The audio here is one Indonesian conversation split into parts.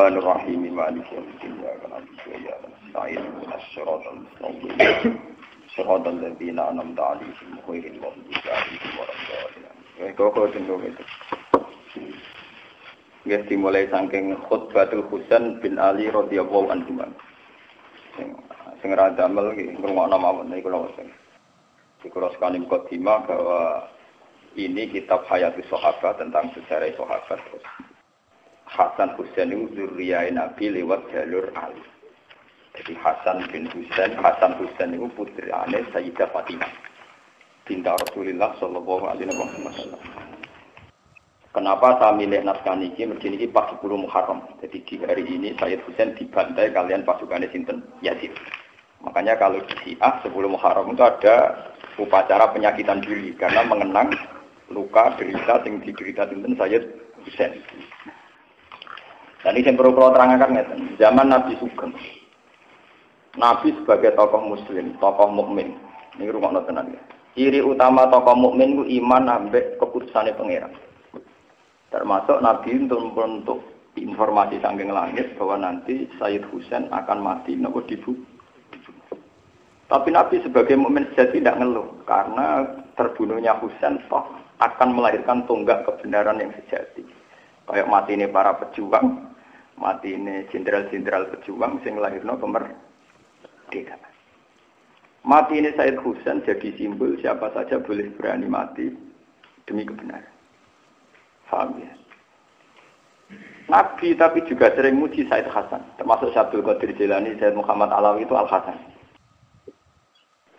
Bismillahirrahmanirrahim. Maliki yaumiddin. Ya na'budu wa iyyaka nasta'in. Ihdinas siratal mustaqim. Siratal ladzina an'amta 'alaihim ghairil maghdubi 'alaihim waladdallin. Kok tunggu itu. Nggih dimulai saking khutbatul Husain bin Ali radhiyallahu anhu. Sing ra damel nggih ngrungokno mawon niku lho sing. Dikulo sekali mukadimah bahwa ini kitab Hayatus Sahabat tentang sejarah sahabat. Hasan Husain itu dzurriyyah Nabi lewat jalur Ali. Jadi Hasan Husain itu putrane Sayyidah Fatimah binti Rasulullah sallallahu alaihi wasallam. Kenapa saya milih naskah ini? Mergi ini pas 10 Muharram. Jadi di hari ini Sayyid Husain dibantai kalian pasukannya sinten Yazid. Makanya kalau di Syiah 10 Muharram itu ada upacara penyakitan diri karena mengenang luka derita yang diderita sinten Sayyid Husain. Dan ini yang perlu kalau terangkan zaman Nabi Sugeng. Nabi sebagai tokoh muslim, tokoh mukmin. Ini rumah tenan ya. Ciri utama tokoh mukmin itu iman ambek keputusannya pangeran. Termasuk Nabi untuk informasi saking langit bahwa nanti Sayyid Husain akan mati nopo dibunuh. Tapi Nabi sebagai mukmin sejati tidak ngeluh karena terbunuhnya Husain toh akan melahirkan tonggak kebenaran yang sejati. Kayak mati ini para pejuang, mati ini jenderal-jenderal pejuang sing lahirno kemerdekaan. Mati ini Sayyid Husain jadi simbol siapa saja boleh berani mati demi kebenaran. Paham ya? Nabi tapi juga sering muji Sayyid Hasan, termasuk Syabdul Qadir Jilani, Sayyid Muhammad Alawi itu Al-Hasan.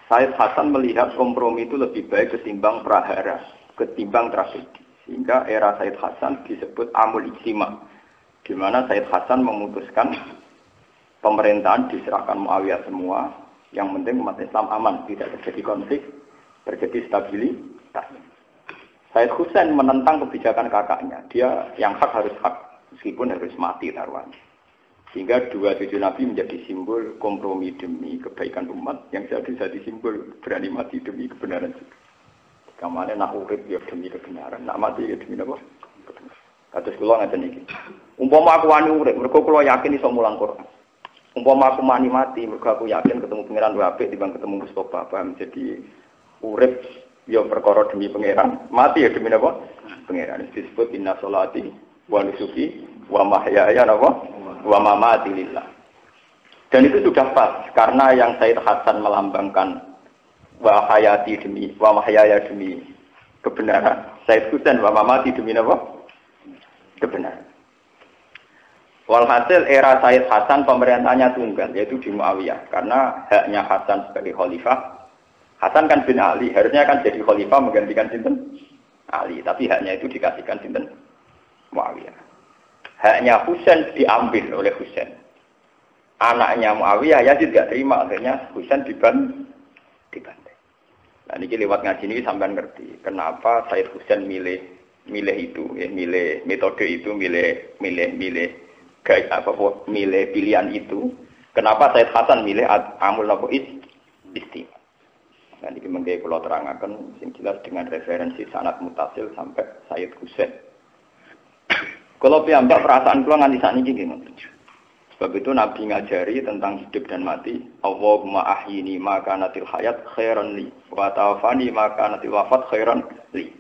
Sayyid Hasan melihat kompromi itu lebih baik ketimbang prahara, ketimbang tragedi. Sehingga era Sayyid Hasan disebut Amul Ijtima, di mana Sayyid Hasan memutuskan pemerintahan diserahkan Muawiyah semua, yang penting umat Islam aman, tidak terjadi konflik, terjadi stabilitas. Sayyid Husain menentang kebijakan kakaknya, dia yang hak harus hak, meskipun harus mati taruhannya. Sehingga dua cucu Nabi menjadi simbol kompromi demi kebaikan umat, yang jadi simbol berani mati demi kebenaran juga. Kamane nak urip ya demi kebenaran, nak mati ya demi apa? Kebenaran. Kados kula ngaten iki. Umpama aku wani urip, mergo kula yakin iso mulang Quran. Umpama aku mati, mergo aku yakin ketemu pangeran luwih apik dibanding ketemu Mustofa, paham? Jadi urip ya perkara demi pangeran, mati ya demi apa? Pangeran. Disebut inna sholati wa nusuki wa mahyaya napa? Wa mamati lillah. Dan itu sudah pas karena yang Sayyid Hasan melambangkan wa hayati demi wa mahyaya demi kebenaran. Sayyid Husain wa mamati demi apa? Kebenaran. Walhasil era Sayyid Hasan pemerintahnya tunggal, yaitu di Muawiyah. Karena haknya Hasan sebagai khalifah. Hasan kan bin Ali, harusnya kan jadi khalifah menggantikan sinten Ali, tapi haknya itu dikasihkan sinten Muawiyah. Haknya Husain diambil oleh Husain. Anaknya Muawiyah Yazid tidak terima, akhirnya Husain dibantai. Nah ini lewat ngaji ini sampai ngerti kenapa Sayyid Husain milih itu, ya, milih metode itu, milih pilihan itu. Kenapa Sayyid Hasan milih amul nabu'is istimewa. Nah ini mengkaji kalau terangkan yang jelas dengan referensi sanad mutasil sampai Sayyid Husain. Kalau piyambak perasaan kula nganti sakniki nggih. Sebab itu Nabi ngajari tentang hidup dan mati. Allahumma ahyini ma kanatil hayat khairan li wa tawaffani ma kanatil wafat khairan li.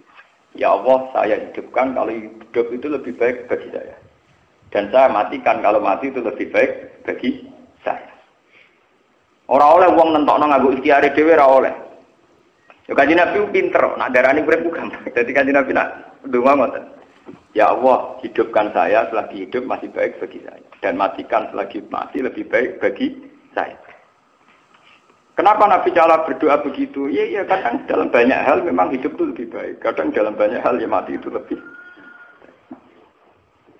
Ya Allah, saya hidupkan kalau hidup itu lebih baik bagi saya. Dan saya matikan kalau mati itu lebih baik bagi saya. Ora oleh wong nentokno nganggo ikhtiare dhewe ora oleh. Ya Kanjeng Nabi pinter, nak darani urip gampang. Dadi Kanjeng Nabi nak ndonga ngoten. Ya Allah, hidupkan saya selagi hidup masih baik bagi saya. Dan matikan selagi mati lebih baik bagi saya. Kenapa Nabi Cala berdoa begitu? Ya, kadang dalam banyak hal memang hidup itu lebih baik. Kadang dalam banyak hal ya mati itu lebih baik.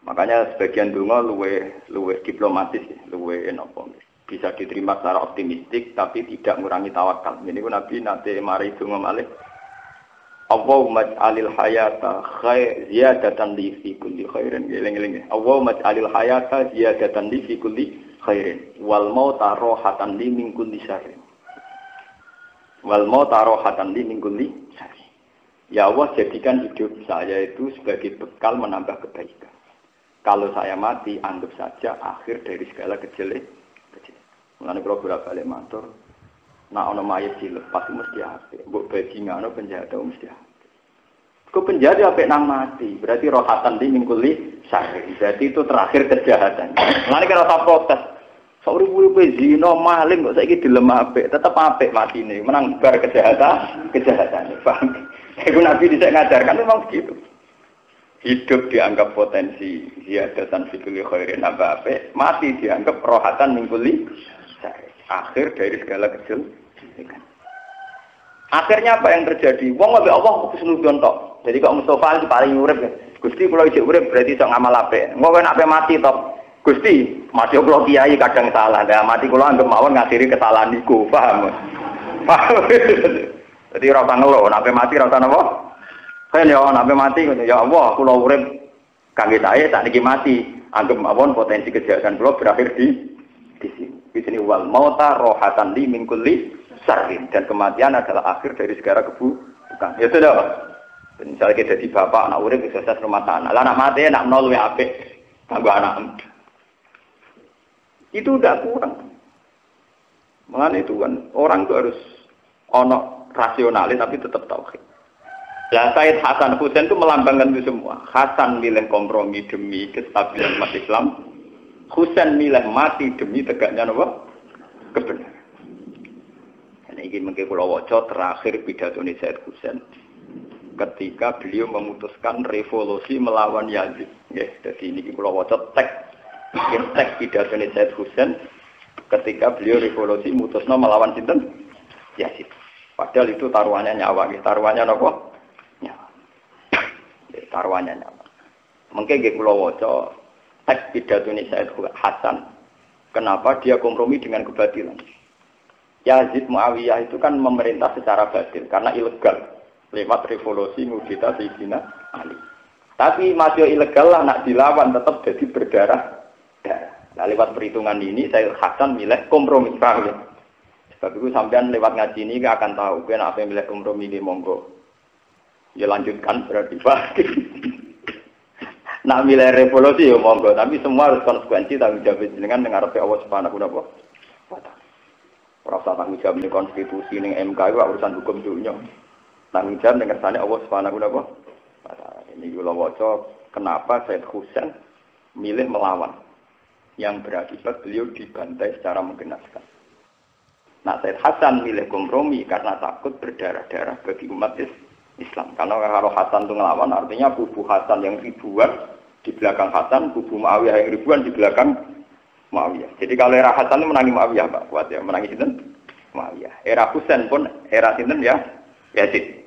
Makanya sebagian donga luwih diplomatis, luwih nopo. Bisa diterima secara optimistik, tapi tidak mengurangi tawakal. Ini pun Nabi nanti mari donga malih. Allahumma ij'alil hayata ziyadatan li fi kulli khairin. Eling-eling. Allahumma ij'alil hayata ziyadatan li fi kulli khairin wal mauta rohatan li min kulli syarrin. Wal mauta rohatan li min kulli syarrin. Ya Allah, jadikan hidup saya itu sebagai bekal menambah kebaikan. Kalau saya mati, anggap saja akhir dari segala kejelekan. Mulane kula bolak-balik matur, nek ana mayit dilepas mesti apik. Mbok bajingan ana penjahat mesti apik. Kok penjahat apik nang mati, berarti rohatan di mingkuli syarri. Berarti itu terakhir kejahatan. Mulane kira ora protes. Sauri-uri zina maling kok saiki dilem apik, tetep apik matine. Menang bar kejahatan. Paham? Iku Nabi dhisik ngajarkan memang begitu. Hidup dianggap potensi ziyadatan fikul khairin apa-apa, mati dianggap rohatan mingkuli akhir dari segala kejelekan. Akhirnya apa yang terjadi? Wong ambek Allah kusnudon tok. Jadi kok Mustofa paling urip ya. Gusti kula isih urip berarti iso ngamal apik. Engko nek mati tok. Gusti, mati kula kiai kadang salah. Lah mati kula anggap mawon ngakhiri kesalahan niku, paham? Paham. Jadi ora usah ngeluh, nek mati ora usah napa? Kan ya nek mati ya Allah, kula urip kangge saya sakniki mati. Anggap mawon potensi kejahatan kula berakhir di sini. Ini wal mauta rohatan li min kulli syarrin, dan kematian adalah akhir dari segala keburukan. Ya sudah. Misalnya kita jadi bapak anak urip sukses rumah tangga. Lah anak mati nak nol luwih apik kanggo anak. Itu udah kurang. Mengenai itu kan orang itu harus ono rasionalis tapi tetap tauhid. Lah Said Hasan Husain itu melambangkan itu semua. Hasan milih kompromi demi kestabilan umat Islam. Husain milih mati demi tegaknya apa? Kebenaran. Ini ingin mengke kula waca terakhir pidato Said Husain ketika beliau memutuskan revolusi melawan Yazid. Nggih, dadi niki kula waca teks pidato Said Husain ketika beliau revolusi mutusno melawan sinten? Yazid. Padahal itu taruhannya nyawa, taruhannya napa? Nyawa. Taruhannya nyawa. Mengke nggih kula waca teks pidato Said Hasan. Kenapa dia kompromi dengan kebatilan? Yazid Muawiyah itu kan memerintah secara batil karena ilegal lewat revolusi mudita Sayyidina Ali. Tapi masih ilegal lah nak dilawan tetap jadi berdarah-darah. Nah, lewat perhitungan ini Said Hasan milih kompromi, paham ya? Sebab itu sampean lewat ngaji ini akan tahu kan apa yang milih kompromi ini monggo. Ya lanjutkan berarti pasti. Nak milih revolusi ya monggo, tapi semua harus konsekuensi tanggung jawab jenengan dengan Allah Subhanahu wa taala. Ora usah tanggung jawab ning konstitusi ning MK itu urusan hukum dunia. Tanggung jawab dengan sane Allah Subhanahu wa taala. Ini kula waca kenapa Said Husain milih melawan yang berakibat beliau dibantai secara menggenaskan. Nah, Said Hasan milih kompromi karena takut berdarah-darah bagi umat Islam. Karena kalau Hasan itu ngelawan, artinya kubu Hasan yang ribuan di belakang Hasan, kubu Muawiyah yang ribuan di belakang Muawiyah. Jadi kalau era Hasan itu menangi Muawiyah, Pak, kuat ya, menangi sinten? Muawiyah. Era Husain pun era sinten ya? Yazid.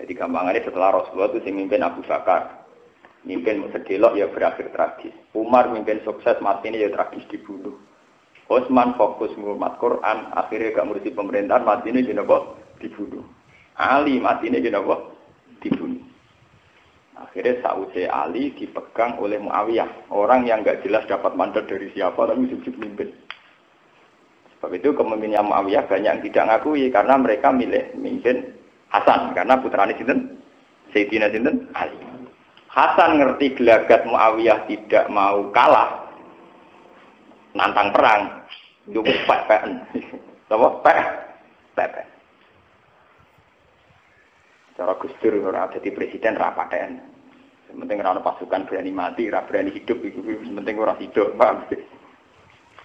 Jadi gampangannya setelah Rasulullah itu mimpin Abu Bakar, mimpin sedelok ya berakhir tragis. Umar mimpin sukses, mati ini ya tragis dibunuh. Utsman fokus ngurmat Quran, akhirnya gak ngurusi pemerintahan, mati ini dibunuh. Ali mati ini dibunuh. Akhirnya sausai Ali dipegang oleh Muawiyah, orang yang gak jelas dapat mandat dari siapa tapi sujud mimpin. Sebab itu kepemimpinannya Muawiyah banyak yang tidak ngakui karena mereka milih mimpin Hasan karena putrane sinten? Sayyidina sinten? Ali. Hasan ngerti gelagat Muawiyah tidak mau kalah nantang perang, yo pek-pekan. Apa pek? Cara Gus Dur ora dadi presiden ra paten. Penting ora ana pasukan berani mati, ora berani hidup iku penting ora hidup, paham.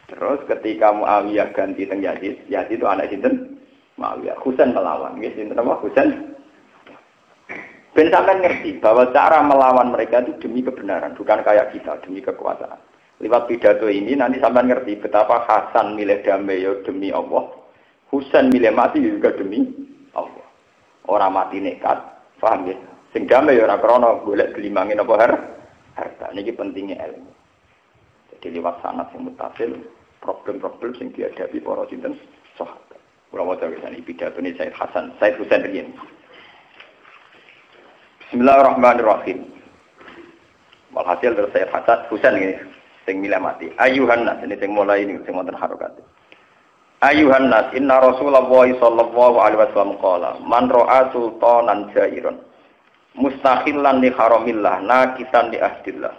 Terus ketika Muawiyah ganti teng Yazid, Yazid itu anak sinten? Muawiyah. Husain melawan, nggih sinten apa? Husain. Ben sampean ngerti bahwa cara melawan mereka itu demi kebenaran, bukan kayak kita demi kekuasaan. Lewat pidato ini nanti sampean ngerti betapa Hasan milih damai ya demi Allah, Husain milih mati juga demi Allah. Orang mati nekat, paham ya? Sing damai ya ora krana golek gelimangin apa harta. Niki pentingnya ilmu. Jadi lewat sanad sing mutasil, problem-problem sing dihadapi para sinten sahabat. Kula waca iki pidatone Said Hasan, Said Husain riyen. Bismillahirrahmanirrahim. Walhasil dari Said Hasan Husain ini sing milih mati. Ayuhan nas ini sing mulai ini sing wonten harokat. Ayuhan nas inna Rasulullah sallallahu alaihi wasallam qala man ra'a sultanan jairon Mustahilan li haramillah, nakisan li ahdillah.